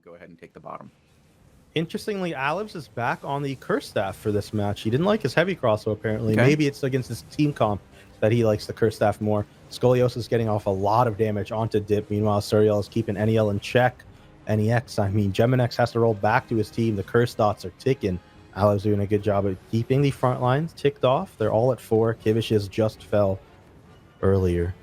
go ahead and take the bottom. Interestingly, Alibs is back on the curse staff for this match. He didn't like his heavy crossbow, apparently. Okay. Maybe it's against his team comp that he likes the curse staff more. Scoliosis is getting off a lot of damage onto Dip. Meanwhile, Suriel is keeping NEL in check. NEX, I mean, Geminex has to roll back to his team. The curse dots are ticking. Alibs doing a good job of keeping the front lines ticked off. They're all at 4. Kivish's just fell earlier.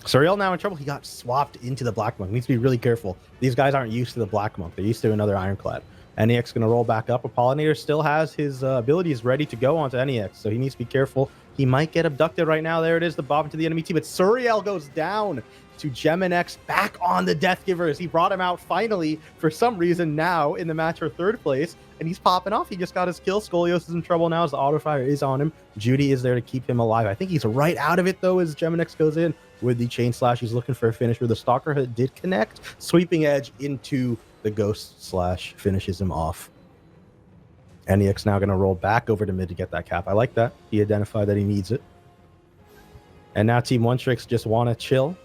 Suriel now in trouble. He got swapped into the Black Monk. Needs to be really careful. These guys aren't used to the Black Monk. They're used to another Ironclad. NEX going to roll back up. Pollinator still has his abilities ready to go onto NEX, so he needs to be careful. He might get abducted right now. There it is, the bob into the enemy team. But Suriel goes down to Geminex, back on the Death Givers. He brought him out finally for some reason now in the match for 3rd place, and he's popping off. He just got his kill. Scoliosis is in trouble now as the auto fire is on him. Judy is there to keep him alive. I think he's right out of it though as Geminex goes in with the chain slash. He's looking for a finish where the Stalker Hood did connect. Sweeping edge into the Ghost Slash finishes him off. NEX now going to roll back over to mid to get that cap. I like that. He identified that he needs it. And now Team Onetricks just want to chill,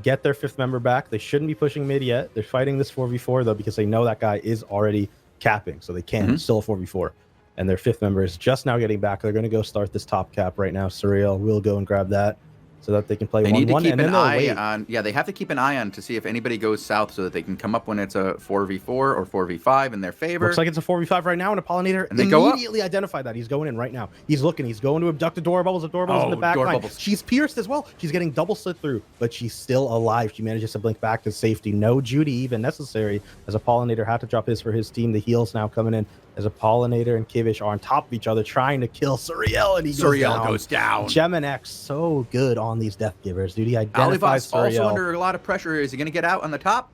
get their 5th member back. They shouldn't be pushing mid yet. They're fighting this 4v4 though because they know that guy is already capping, so they can still 4v4. And their 5th member is just now getting back. They're going to go start this top cap right now. Suriel will go and grab that so that they can play 1-1. They need to keep and an eye on, yeah, they have to keep an eye on to see if anybody goes south so that they can come up when it's a 4v4 or 4v5 in their favor. Looks like it's a 4v5 right now, and a Pollinator and they immediately identified that. He's going in right now. He's looking. He's going to abduct the door bubbles. The door bubbles in the back line. She's pierced as well. She's getting double slit through, but she's still alive. She manages to blink back to safety. No Judy even necessary as a Pollinator had to drop his for his team. The heals now coming in as a Pollinator and Kivish are on top of each other trying to kill Suriel, and Suriel goes down. Geminex so good on these Death Givers. Dude, he identifies Suriel. Also under a lot of pressure. Is he going to get out on the top?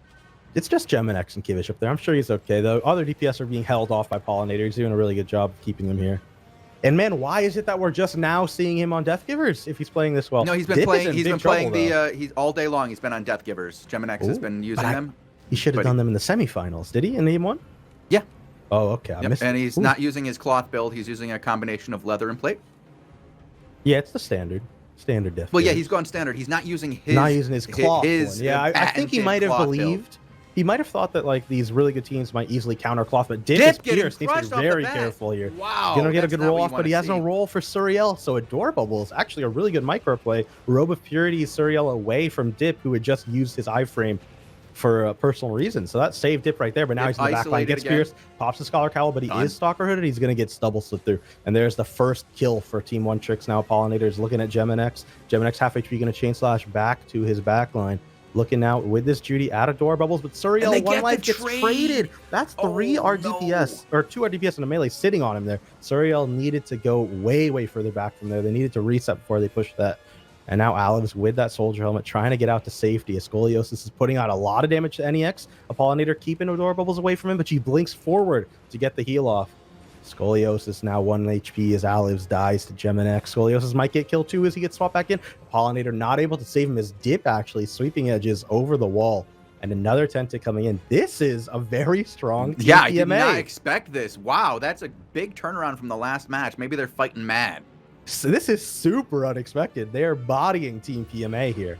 It's just Geminex and Kivish up there. I'm sure he's okay, though. Other DPS are being held off by Pollinator. He's doing a really good job of keeping them here. And man, why is it that we're just now seeing him on Death Givers if he's playing this well? No, he's been playing. He's been playing he's all day long. He's been on Death Givers. Geminex has been using them. He should have done them in the semifinals. Did he in the game 1? Yeah. Oh, okay. I missed and he's not using his cloth build. He's using a combination of leather and plate. Yeah, it's the standard Death. Well, yeah, he's gone standard. He's not using his cloth one. Yeah, I think he might have believed. He might have thought that like these really good teams might easily counter cloth, but Dip is pierced. Needs to be very careful here. Wow, he's gonna get a good roll off, but he has no roll for Suriel. So a door bubble is actually a really good micro play. Robe of Purity is Suriel away from Dip, who had just used his iframe for a personal reason. So that saved Dip right there, but now he's in the back line. Gets pierced, pops the Scholar Cowl, but he is Stalker Hooded. He's going to get double slit through. And there's the first kill for Team Onetricks. Now Pollinator is looking at Geminex. Geminex half HP going to chain slash back to his back line. Looking now with this Judy out of door bubbles, but Suriel one life gets traded. That's 3 RDPS, or 2 RDPS and a melee sitting on him there. Suriel needed to go way further back from there. They needed to reset before they pushed that. And now Alibs with that soldier helmet trying to get out to safety. Scoliosis is putting out a lot of damage to NEX. Pollinator keeping the door bubbles away from him, but she blinks forward to get the heal off. Scoliosis now 1 HP as Alibs dies to Geminex. Scoliosis might get killed too as he gets swapped back in. Pollinator not able to save him as Dip actually sweeping edges over the wall. And another Tentic coming in. This is a very strong team PMA. I did not expect this. Wow, that's a big turnaround from the last match. Maybe they're fighting mad. So this is super unexpected. They are bodying Team PMA here.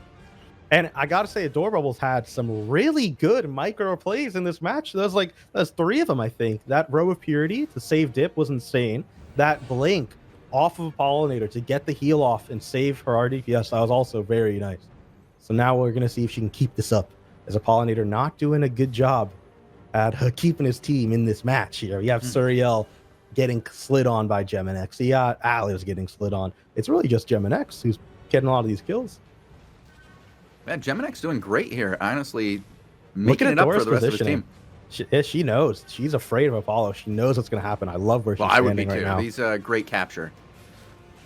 And I got to say, Door Bubbles had some really good micro plays in this match. There's 3 of them, I think. That Robe of Purity to save Dip was insane. That Blink off of Pollinator to get the heal off and save her RDPS, that was also very nice. So now we're going to see if she can keep this up. As a Pollinator not doing a good job at keeping his team in this match here. You have Suriel getting slid on by Geminex. Yeah, Alibs getting slid on. It's really just Geminex who's getting a lot of these kills. Man, Geminex doing great here. Honestly, making it up for the rest of his team. She knows. She's afraid of Apollo. She knows what's going to happen. I love where she's standing right now. He's a great capture.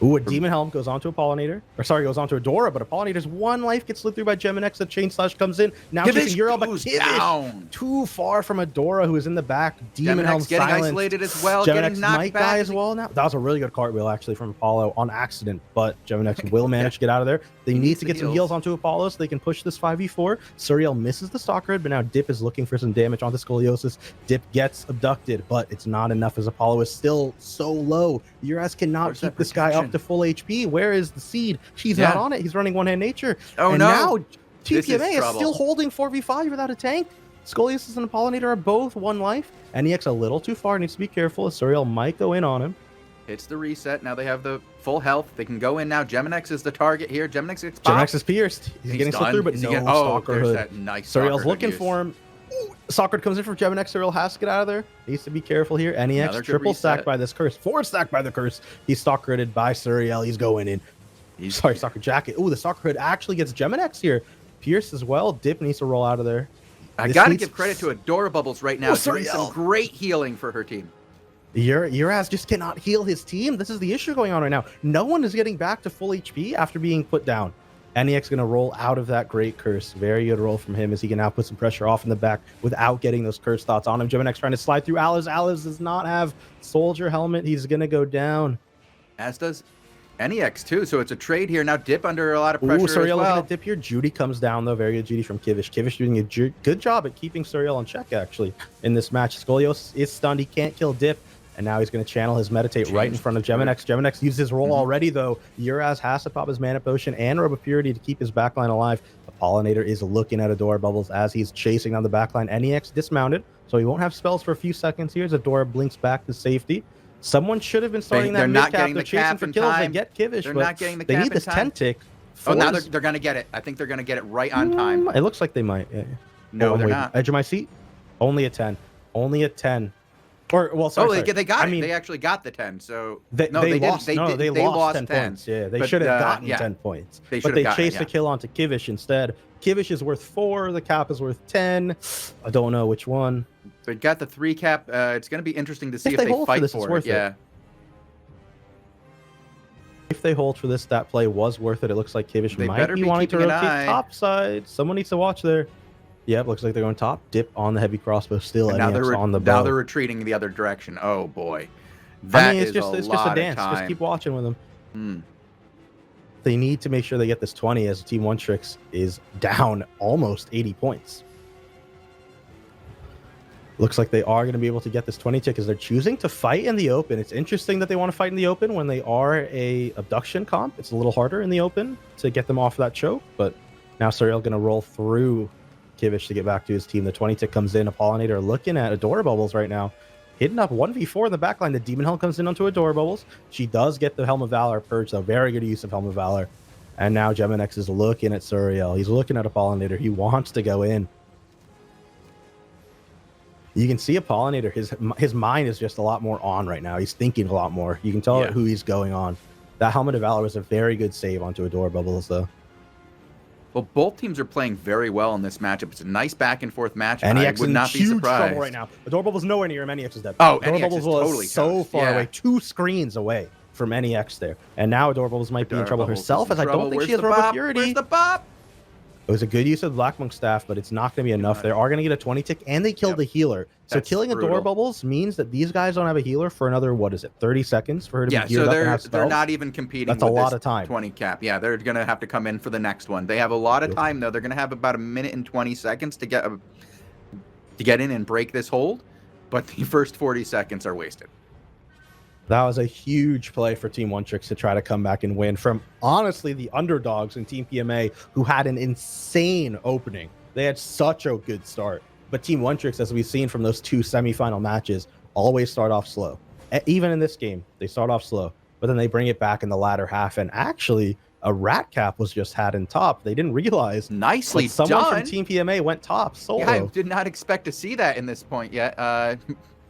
Ooh, a Demon Helm goes onto a Pollinator. Or sorry, goes onto a Dora, but a Pollinator's 1 life gets slid through by Geminex. The Chain Slash comes in. Now she's in Euro, but Kivish too far from a Dora who is in the back. Demon Helm getting isolated as well. Geminex might die as well now. That was a really good cartwheel actually from Apollo on accident, but Geminex will manage to get out of there. They need to get some heals onto Apollo so they can push this 5v4. Suriel misses the Stalker Head, but now Dip is looking for some damage onto Scoliosis. Dip gets abducted, but it's not enough as Apollo is still so low. Uras cannot keep this guy up to full HP. Where is the seed? She's not on it. He's running one-hand nature. Oh, and no. Now TPMA is still holding 4v5 without a tank. Scoliosis and Pollinator are both 1 life. NEX a little too far, needs to be careful. Suriel might go in on him. Hits the reset. Now they have the full health. They can go in now. Geminex is the target here. Geminex gets popped. Geminex is pierced. He's getting slipped done. through, but Is no he gonna, Stalker there's Hood. that nice Suriel's Stalker looking Hood for him. Stalker comes in for Geminex. Suriel has to get out of there. Needs to be careful here. NEX Another good triple stacked reset. by this curse. 4 stacked by the curse. He's Stalker Hooded by Suriel. He's going in. Sorry, Stalker Jacket. Ooh, the Stalker Hood actually gets Geminex here. Pierce as well. Dip needs to roll out of there. I gotta give credit to Adora Bubbles right now. Doing some great healing for her team. Uraz just cannot heal his team. This is the issue going on right now. No one is getting back to full HP after being put down. NEX going to roll out of that great curse. Very good roll from him as he can now put some pressure off in the back without getting those curse thoughts on him. Geminex trying to slide through Alice. Alice does not have Soldier Helmet. He's going to go down. As does NEX too. So it's a trade here. Now Dip under a lot of pressure as Suriel well. looking at Dip here. Judy comes down though. Very good Judy from Kivish. Kivish doing a good job at keeping Suriel in check actually in this match. Scoliosis is stunned. He can't kill Dip. And now he's going to channel his Meditate right in front of Geminex. Geminex used his roll already, though. Uraz has to pop his Mana Potion and Robe of Purity to keep his backline alive. The Pollinator is looking at Adora Bubbles as he's chasing down the backline. NEX dismounted, so he won't have spells for a few seconds here as Adora blinks back to safety. Someone should have been starting that mid-cap. They're chasing for kills. They get Kivish, They're but not getting the they cap need this in time. 10-tick. Oh, now they're going to get it. I think they're going to get it right on time. It looks like they might. Yeah. No, they're not. Edge of my seat? Only a 10. Only a 10. Or, well, sorry. They got it. They actually got the 10. So they lost. They lost 10 points. Yeah, they should have gotten 10 points. But they chased the kill onto Kivish instead. Kivish is worth 4. The cap is worth 10. I don't know which one. They got the 3 cap. It's going to be interesting to see if they fight for it. Yeah. If they hold for this, that play was worth it. It looks like Kivish might be wanting to keeping rotate top side. Someone needs to watch there. Yep, looks like they're going top. Dip on the heavy crossbow still. And now they're on the bow. Now they're retreating the other direction. Oh boy, it's just a dance. Just keep watching with them. They need to make sure they get this 20 as Team Onetricks is down almost 80 points. Looks like they are going to be able to get this 20 tick as they're choosing to fight in the open. It's interesting that they want to fight in the open when they are a abduction comp. It's a little harder in the open to get them off that choke, but now Suriel going to roll through Kivish to get back to his team. The 20 tick comes in. A Pollinator looking at Adora Bubbles right now. Hidden up 1v4 in the backline. The Demon Helm comes in onto Adora Bubbles. She does get the Helm of Valor purge, though. Very good use of Helm of Valor. And now Geminex is looking at Suriel. He's looking at a Pollinator. He wants to go in. You can see a Pollinator. His mind is just a lot more on right now. He's thinking a lot more. You can tell who he's going on. That Helmet of Valor was a very good save onto Adora Bubbles, though. Well, both teams are playing very well in this matchup. It's a nice back and forth match. NEX I would not be huge surprised. trouble right now. Adora Bubbles nowhere near him. NEX is dead. Oh, Adora NEX Bubbles is was totally so far yeah. away, 2 screens away from NEX there. And now Adora Bubbles might be in trouble herself, as I don't think she has Robe of Purity. Where's the bop? It was a good use of the Black Monk staff, but it's not going to be enough. They are going to get a 20 tick, and they killed the healer. So killing Adora Bubbles means that these guys don't have a healer for another, 30 seconds for her to be geared up and have spells? They're not even competing That's with a lot of time. 20 cap. Yeah, they're going to have to come in for the next one. They have a lot of time, though. They're going to have about 1 minute and 20 seconds to get in and break this hold, but the first 40 seconds are wasted. That was a huge play for Team Onetricks to try to come back and win from, honestly, the underdogs in Team PMA, who had an insane opening. They had such a good start. But Team Onetricks, as we've seen from those 2 semifinal matches, always start off slow. Even in this game, they start off slow, but then they bring it back in the latter half. And actually, a rat cap was just had in top. They didn't realize. Nicely done. Someone from Team PMA went top solo. Yeah, I did not expect to see that in this point yet.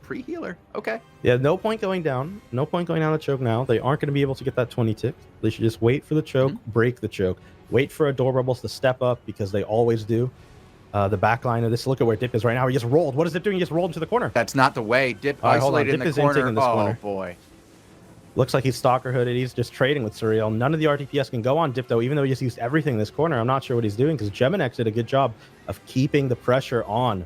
Pre-healer. Okay. Yeah, no point going down. No point going down the choke now. They aren't going to be able to get that 20 tick. They should just wait for the choke, break the choke, wait for Adora Bubbles to step up because they always do. The back line of this, look at where Dip is right now. He just rolled. What is Dip doing? He just rolled into the corner. That's not the way. Dip isolated in the corner. In this corner. Boy. Looks like he's Stalker Hooded. He's just trading with Suriel. None of the RTPS can go on Dip, though, even though he just used everything in this corner. I'm not sure what he's doing because Geminex did a good job of keeping the pressure on.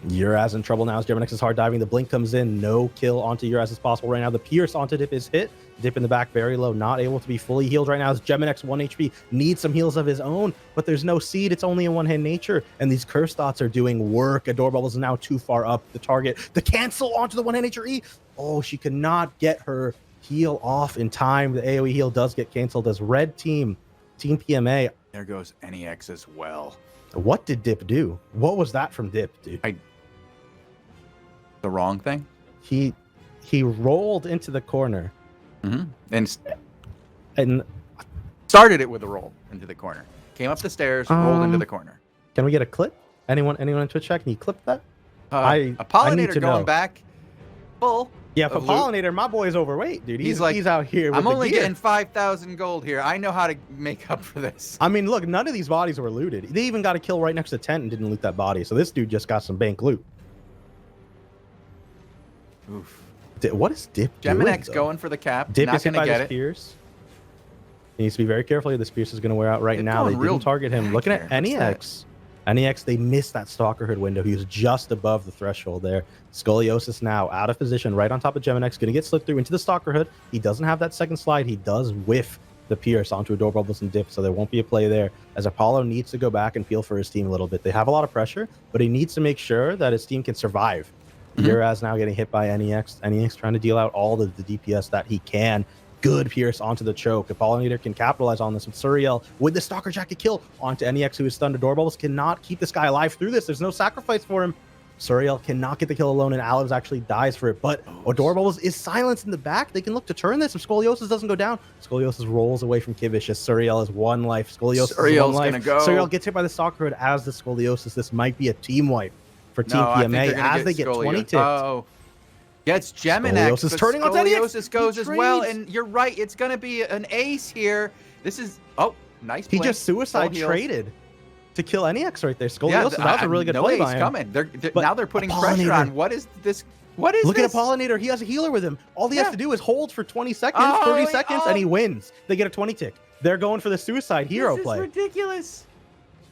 Uraz in trouble now as Geminex is hard diving. The blink comes in. No kill onto Uraz as possible right now. The pierce onto Dip is hit. Dip in the back very low. Not able to be fully healed right now as Geminex 1 HP. Needs some heals of his own, but there's no seed. It's only a one-hand nature. And these curse dots are doing work. Adora Bubbles is now too far up the target. The cancel onto the one-hand nature E. Oh, she could not get her heal off in time. The AoE heal does get canceled as red team, Team PMA. There goes NEX as well. What did Dip do? What was that from Dip, dude? The wrong thing. He rolled into the corner And and started it with a roll into the corner. Came up the stairs, rolled into the corner. can we get a clip? Anyone in Twitch chat, can you clip that? I need to going back full. Yeah, for Pollinator, my boy's overweight, dude. He's out here with I'm the only gear. getting 5,000 gold here. I know how to make up for this. I mean, look, none of these bodies were looted. They even got a kill right next to tent and didn't loot that body. So this dude just got some bank loot. Oof. What is Dip doing, Geminex though? going for the cap. Dip Not is hit going to by get this it. Pierce. He needs to be very careful. This Pierce is going to wear out right They're now. They going real didn't target him. back Looking at there. What's NEX. NEX, they missed that Stalker Hood window. He was just above the threshold there. Scoliosis now out of position, right on top of Geminex. Going to get slipped through into the Stalker Hood. He doesn't have that second slide. He does whiff the Pierce onto a door bubbles and Dip, so there won't be a play there, as Apollo needs to go back and feel for his team a little bit. They have a lot of pressure, but he needs to make sure that his team can survive. Uraz now getting hit by NEX. NEX trying to deal out all the DPS that he can. Good Pierce onto the choke. Apollinator can capitalize on this with Suriel with the Stalker Jacket kill onto NEX, who is stunned. The door bubbles cannot keep this guy alive through this. There's no sacrifice for him. Suriel cannot get the kill alone, and Alibs actually dies for it. But Door Bubbles is silenced in the back. They can look to turn this if Scoliosis doesn't go down. Scoliosis rolls away from Kivish as Suriel is one life. Scoliosis is one life. Suriel gets hit by the Stalker Hood as the Scoliosis. This might be a team wipe for Team PMA as they get 20 ticks. Oh. Gets Geminex. Scoliosis turning on Scoliosis goes as well, and you're right. It's going to be an ace here. This is nice. He just suicide traded to kill NEX right there. Scoliosis, that was a really good no play ace by him. coming. Now they're putting pressure on. What is this? What is Look this? at Apollinator. He has a healer with him. All he has to do is hold for 20 seconds, 30 seconds, and he wins. They get a 20 tick. They're going for the suicide hero play. This is ridiculous.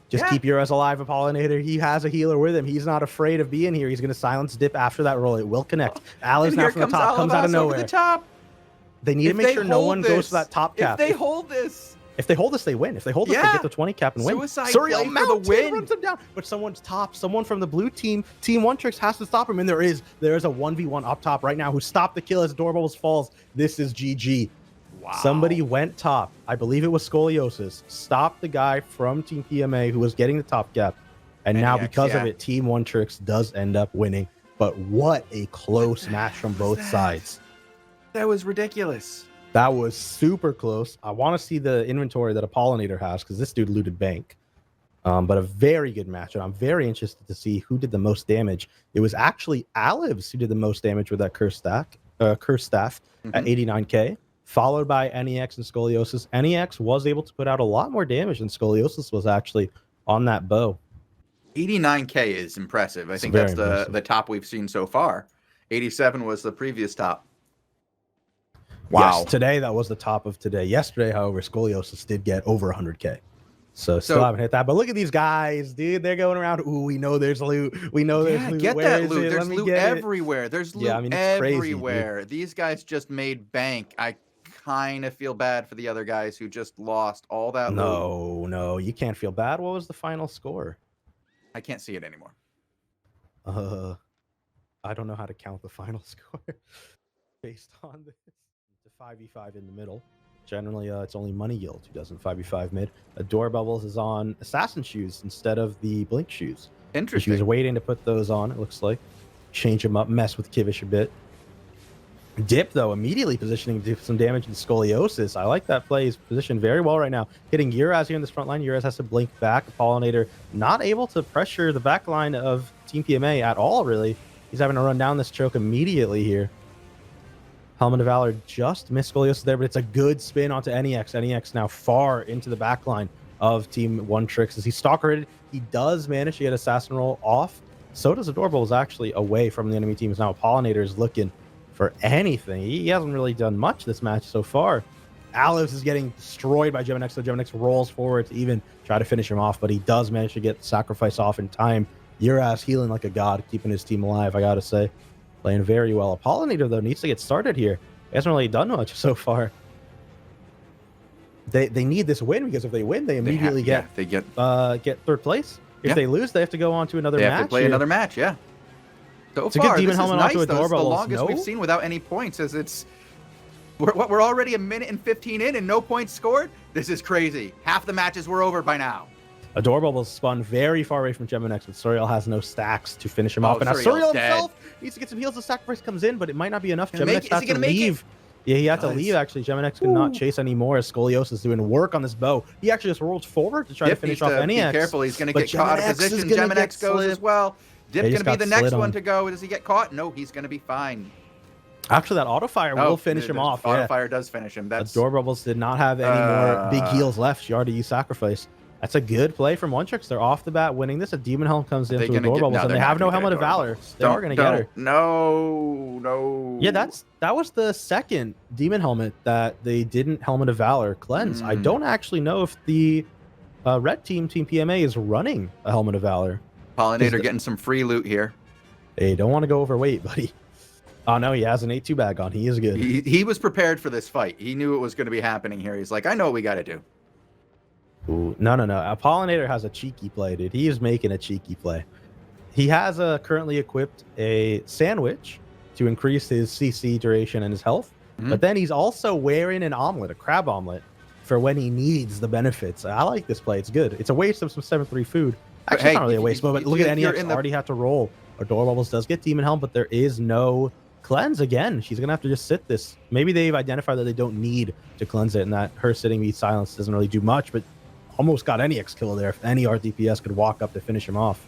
Just keep yours alive, Apollinator. He has a healer with him. He's not afraid of being here. He's going to silence Dip after that roll. It will connect. Alice now from the top. Comes out of nowhere. The top. They need to make sure no one goes for that top cap. If they hold this, they win. If they hold this, they get the 20 cap and win. Suicide Suriel play for the win. Runs him down. But someone's top. Someone from the blue team, Team Onetricks, has to stop him. And there is a 1v1 up top right now who stopped the kill as Door Bubbles falls. This is GG. Wow. Somebody went top. I believe it was Scoliosis. Stopped the guy from Team PMA who was getting the top cap. And now because of it, Team Onetricks does end up winning. But what a close match from both sides. That was ridiculous. That was super close. I want to see the inventory that Apollinator has because this dude looted bank. But a very good match. And I'm very interested to see who did the most damage. It was actually Alibs who did the most damage with that curse staff at 89k. Followed by NEX and Scoliosis. NEX was able to put out a lot more damage than Scoliosis was actually on that bow. 89k is impressive. I think that's the top we've seen so far. 87 was the previous top. Wow. Yes, today that was the top of today. Yesterday, however, Scoliosis did get over 100k. So still haven't hit that. But look at these guys, dude. They're going around. Ooh, we know there's loot. We know there's loot. Get Where that loot. is it? There's loot everywhere. There's loot everywhere. Crazy, these guys just made bank. I kind of feel bad for the other guys who just lost all that loot. No, you can't feel bad. What was the final score? I can't see it anymore. I don't know how to count the final score based on this. It's a 5v5 in the middle. Generally, it's only Money Yield who doesn't 5v5 mid. Door Bubbles is on Assassin shoes instead of the Blink shoes. Interesting. She was waiting to put those on, it looks like. Change them up, mess with Kivish a bit. Dip, though, immediately positioning to do some damage to Scoliosis. I like that play. He's positioned very well right now. Hitting Uraz here in this front line. Uraz has to blink back. Apollinator not able to pressure the back line of Team PMA at all, really. He's having to run down this choke immediately here. Helmet of Valor just missed Scoliosis there, but it's a good spin onto NEX. NEX now far into the back line of Team Onetricks. As he stalkered, he does manage to get Assassin roll off. So does Adorable, actually away from the enemy team. Now Apollinator is looking for anything. He hasn't really done much this match so far. Alice is getting destroyed by Geminex, so Geminex rolls forward to even try to finish him off, but he does manage to get the sacrifice off in time. Uraz healing like a god, keeping his team alive, I gotta say. Playing very well. Apollinator, though, needs to get started here. He hasn't really done much so far. They need this win, because if they win, they immediately get third place. If they lose, they have to go on to another match. They have to play another match, yeah. So it's far, a good Demon this Helmet is nice, onto a though. This is the Doorbell. longest we've seen without any points. As we're already a minute and 15 in and no points scored. This is crazy. Half the matches were over by now. Adorable will spun very far away from Geminex, but Suriel has no stacks to finish him off. And now Suriel's Suriel dead. himself needs to get some heals. The sacrifice comes in, but it might not be enough. Gonna make Geminex it? Is has he to gonna make it? leave. Yeah, he had to leave, actually. Geminex could not chase anymore as Scoliosis is doing work on this bow. He actually just rolled forward to try to finish off NEX. Be careful, he's going to but get caught out of Geminex is position. gonna Geminex get goes as well. Dip's he going just to be got the next slid one on. to go. Does he get caught? No, he's going to be fine. Actually, that auto fire will finish him off. Auto fire does finish him. That's Adorables did not have any more big heals left. She already used sacrifice. That's a good play from Onetricks. They're off the bat winning this. A Demon Helm comes in to Adorables, and they have no Helmet of Valor. They are going to get her. No. Yeah, that was the second Demon Helmet that they didn't Helmet of Valor cleanse. I don't actually know if the red team, Team PMA, is running a Helmet of Valor. Pollinator getting some free loot here. Hey, don't want to go overweight, buddy. Oh, no, he has an 8-2 bag on. He is good. He was prepared for this fight. He knew it was going to be happening here. He's like, I know what we got to do. Ooh, no. Pollinator has a cheeky play, dude. He is making a cheeky play. He has currently equipped a sandwich to increase his CC duration and his health. But then he's also wearing an omelet, a crab omelet, for when he needs the benefits. I like this play. It's good. It's a waste of some 7-3 food. Actually, hey, it's not really a waste, but look at NEX already had to roll. Adorables does get Demon Helm, but there is no cleanse again. She's going to have to just sit this. Maybe they've identified that they don't need to cleanse it and that her sitting meat silence doesn't really do much, but almost got NEX kill there if any RDPS could walk up to finish him off.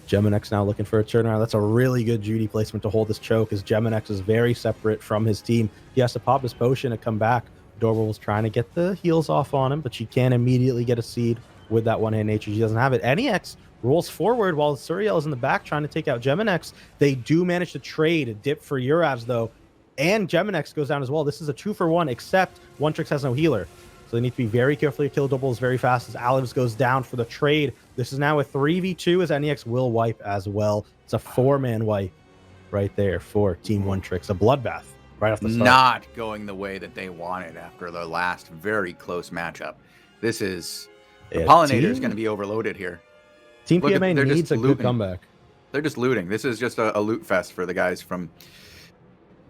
Geminex now looking for a turnaround. That's a really good Judy placement to hold this choke as Geminex is very separate from his team. He has to pop his potion and come back. Adorables trying to get the heals off on him, but she can't immediately get a seed with that one-hand nature. She doesn't have it. NEX rolls forward while Suriel is in the back trying to take out Geminex. They do manage to trade a dip for Uravs, though, and Geminex goes down as well. This is a 2-for-1, except Onetricks has no healer. So they need to be very careful to kill doubles very fast as Alibs goes down for the trade. This is now a 3v2 as NEX will wipe as well. It's a 4-man wipe right there for Team Onetricks. A bloodbath right off the start. Not going the way that they wanted after the last very close matchup. This is... The Pollinator is going to be overloaded here. Team PMA needs a good comeback. They're just looting. This is just a loot fest for the guys from...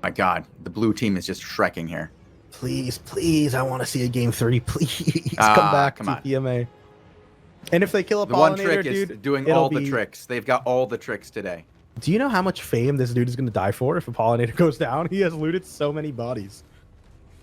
My God, the blue team is just shrekking here. Please, I want to see a game 3. Please, come back, Team PMA. And if they kill a Pollinator, one trick dude, is doing all the tricks. They've got all the tricks today. Do you know how much fame this dude is going to die for if a Pollinator goes down? He has looted so many bodies.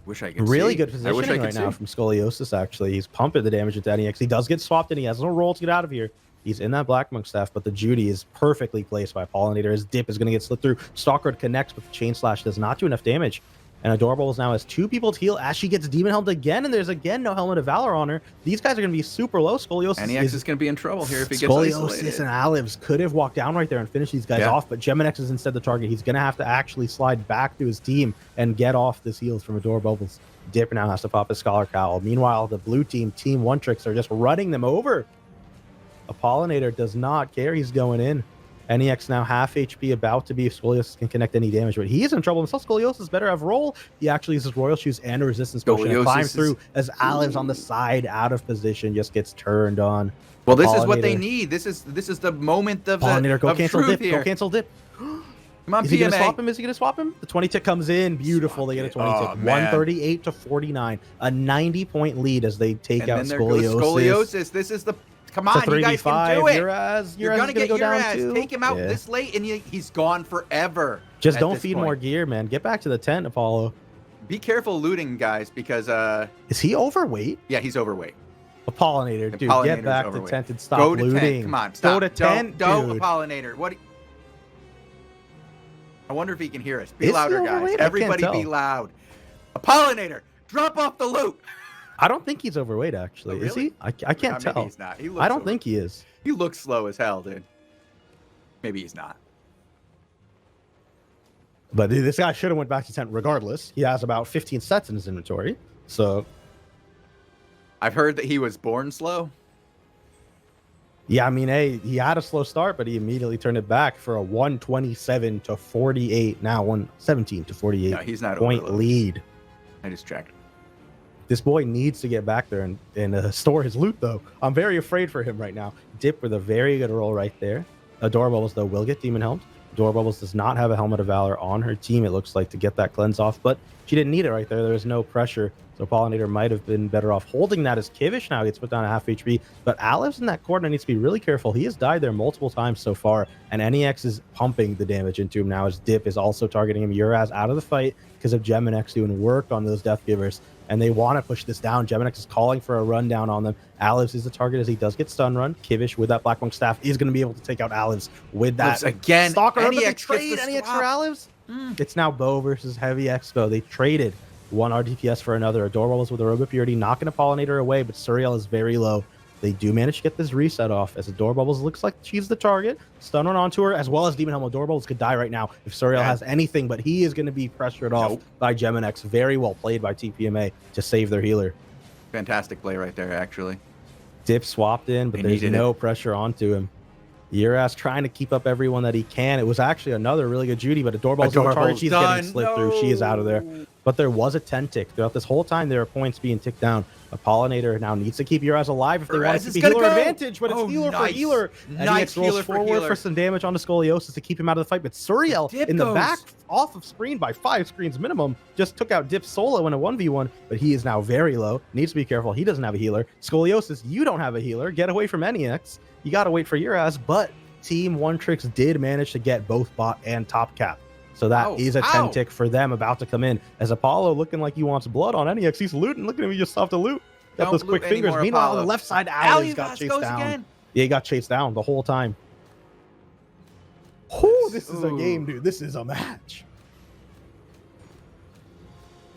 Wish I could really see. Good positioning right now from Scoliosis, actually. He's pumping the damage into NEX. He does get swapped and he has no roll to get out of here. He's in that Black Monk staff, but the Judy is perfectly placed by Pollinator. His dip is going to get slit through. Stalker connects, but the Chain Slash does not do enough damage. And Adorables now has 2 people to heal as she gets Demon Helmed again, and there's again no Helmet of Valor on her. These guys are going to be super low. Scoliosis NEX is going to be in trouble here if he gets isolated. Scoliosis and Alibs could have walked down right there and finished these guys off, but Geminex is instead the target. He's going to have to actually slide back to his team and get off this heals from Adorables. Dip now has to pop his Scholar Cowl. Meanwhile, the blue team, Team Onetricks, are just running them over. A Pollinator does not care. He's going in. NEX now half HP, about to be if Scoliosis can connect any damage, but he is in trouble himself. Scoliosis better have roll. He actually uses Royal Shoes and a resistance potion and climb through as Alibs on the side, out of position, just gets turned on. Well, this is what they need. This is the moment of Pollinator, go cancel truth dip. here. Go cancel dip. Come on, Is he PMA. going to swap him? Is he going to swap him? The 20 tick comes in. Beautiful. They get a 20 tick. 138 to 49. A 90-point lead as they take out Scoliosis. This is the... Come on, you guys can do it. You're going to get Uraz too. Take him out this late, and he's gone forever. Just don't feed more gear, man. Get back to the tent, Apollo. Be careful looting, guys, because... Is he overweight? Yeah, he's overweight. A Pollinator, dude. Get back to tent and stop looting. Go to tent. Come on, stop. Go to tent, Don't Pollinator. What? I wonder if he can hear us. Be louder, guys. Everybody be loud. A Pollinator, drop off the loot. I don't think he's overweight, actually. Oh, really? Is he? I can't tell. Maybe he's not. I don't think he is. He looks slow as hell, dude. Maybe he's not. But this guy should have went back to tent regardless. He has about 15 sets in his inventory. So I've heard that he was born slow. Yeah, I mean, hey, he had a slow start, but he immediately turned it back for a 127 to 48. Now 117 to 48. No, he's not point lead. I just checked. This boy needs to get back there and store his loot, though. I'm very afraid for him right now. Dip with a very good roll right there. Adorables, though, will get Demon Helmed. Adorables does not have a Helmet of Valor on her team, it looks like, to get that cleanse off, but she didn't need it right there. There was no pressure So Pollinator might have been better off holding that as Kivish now gets put down to half HP. But Alev's in that corner needs to be really careful. He has died there multiple times so far, and NEX is pumping the damage into him now as Dip is also targeting him. Uraz out of the fight because of Geminex doing work on those Death Givers, and they want to push this down. Geminex is calling for a rundown on them. Alev's is the target as he does get stun run. Kivish with that Black Monk staff is going to be able to take out Alev's with that. Again, Stalker. NEX trade NEX for Alev's. It's now Bo versus Heavy Expo. They traded one RDPS for another. Adorable is with a Robo Purity, knocking a Pollinator away, but Suriel is very low. They do manage to get this reset off as Adorbubbles looks like she's the target. Stun run onto her, as well as Demon Helm. Adorbubbles could die right now if Suriel has anything, but he is going to be pressured off by Geminex. Very well played by PMA to save their healer. Fantastic play right there, actually. Dip swapped in, but there's no pressure onto him. Uraz trying to keep up everyone that he can. It was actually another really good Judy, but Adorbubbles on target. She's getting slipped through. She is out of there. But there was a 10 tick. Throughout this whole time, there are points being ticked down. A Pollinator now needs to keep Uraz alive if they want to keep a healer advantage, but it's healer for healer. Nice rolls forward for some damage onto Scoliosis to keep him out of the fight, but Suriel in the back, off of screen by 5 screens minimum, just took out Dip solo in a 1v1, but he is now very low. Needs to be careful. He doesn't have a healer. Scoliosis, you don't have a healer. Get away from NEX. You got to wait for Uraz, but Team Onetricks did manage to get both bot and top cap. So that is a 10 tick for them about to come in. As Apollo looking like he wants blood on NEX. He's looting. Look at him. He just stopped to loot. Got those quick fingers. Meanwhile, on the left side, Albion got chased down. Again. Yeah, he got chased down the whole time. Oh, this is a game, dude. This is a match.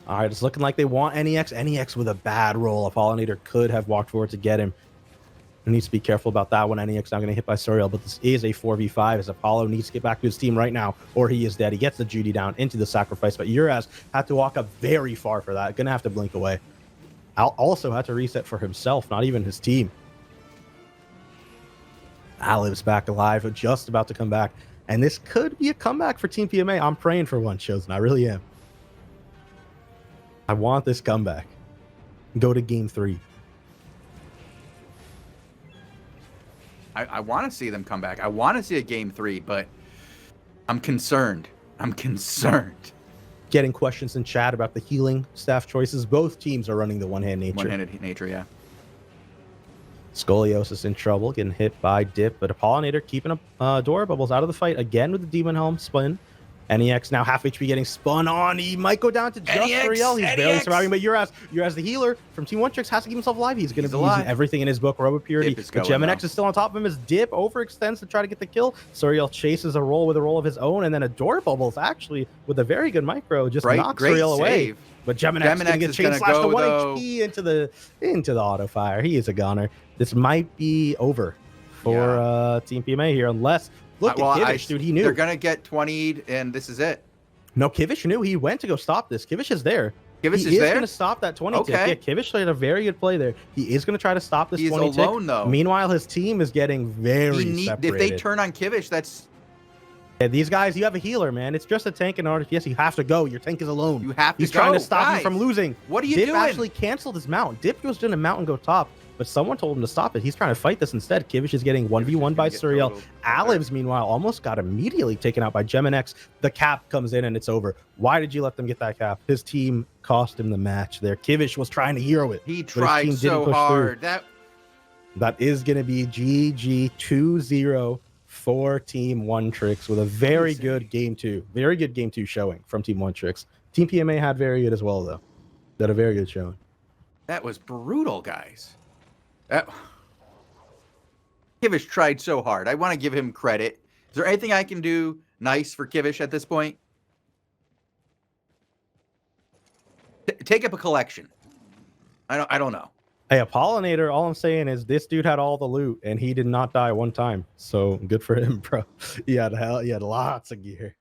All right, it's looking like they want NEX. NEX with a bad roll. A Pollinator could have walked forward to get him. He needs to be careful about that one. NEX not going to hit by Suriel, but this is a 4v5 as Apollo needs to get back to his team right now, or he is dead. He gets the Judy down into the sacrifice, but Uraz had to walk up very far for that. Going to have to blink away. Al also had to reset for himself, not even his team. Aliv's back alive, just about to come back. And this could be a comeback for Team PMA. I'm praying for one, Chosen. I really am. I want this comeback. Go to game 3. I want to see them come back. I want to see a game 3, but I'm concerned. I'm concerned. Getting questions in chat about the healing staff choices. Both teams are running the one-hand nature. One-handed nature, yeah. Scoliosis in trouble, getting hit by Dip, but a Pollinator keeping Adorbubbles out of the fight again with the Demon Helm spin. NEX now half HP getting spun on. He might go down to just Suriel. He's barely surviving, but Uraz the healer from Team Onetricks has to keep himself alive. He's going to be using everything in his book. Robo Purity. But Geminex is still on top of him as Dip overextends to try to get the kill. Suriel chases a roll with a roll of his own, and then Adorbubbles actually with a very good micro just knocks Suriel away. But Geminex is going to get chain slashed to 1 HP into the auto fire. He is a goner. This might be over for Team PMA here, unless. Look at Kivish, dude. He knew. They're going to get 20'd, and this is it. No, Kivish knew. He went to go stop this. Kivish is there. Kivish is there? He is going to stop that 20 tick. Yeah, Kivish had a very good play there. He is going to try to stop this 20 tick. He's alone, though. Meanwhile, his team is getting very separated. If they turn on Kivish, that's... Yeah, these guys, you have a healer, man. It's just a tank in RDPS. You have to go. Your tank is alone. You have to He's trying to stop you from losing. What are you doing? Dip actually canceled his mount. Dip was doing a mount and go top. But someone told him to stop it. He's trying to fight this instead. Kivish is getting 1v1 by Suriel. Aliv's, meanwhile, almost got immediately taken out by Geminex. The cap comes in and it's over. Why did you let them get that cap? His team cost him the match there. Kivish was trying to hero it. He tried so hard. That is going to be GG 2-0 for Team Onetricks with a very good game 2. Very good game 2 showing from Team Onetricks. Team PMA had very good as well, though. They had a very good showing. That was brutal, guys. Kivish tried so hard. I want to give him credit. Is there anything I can do nice for Kivish at this point? Take up a collection. I don't know. Hey, Pollinator, all I'm saying is this dude had all the loot and he did not die one time. So good for him, bro. He had lots of gear.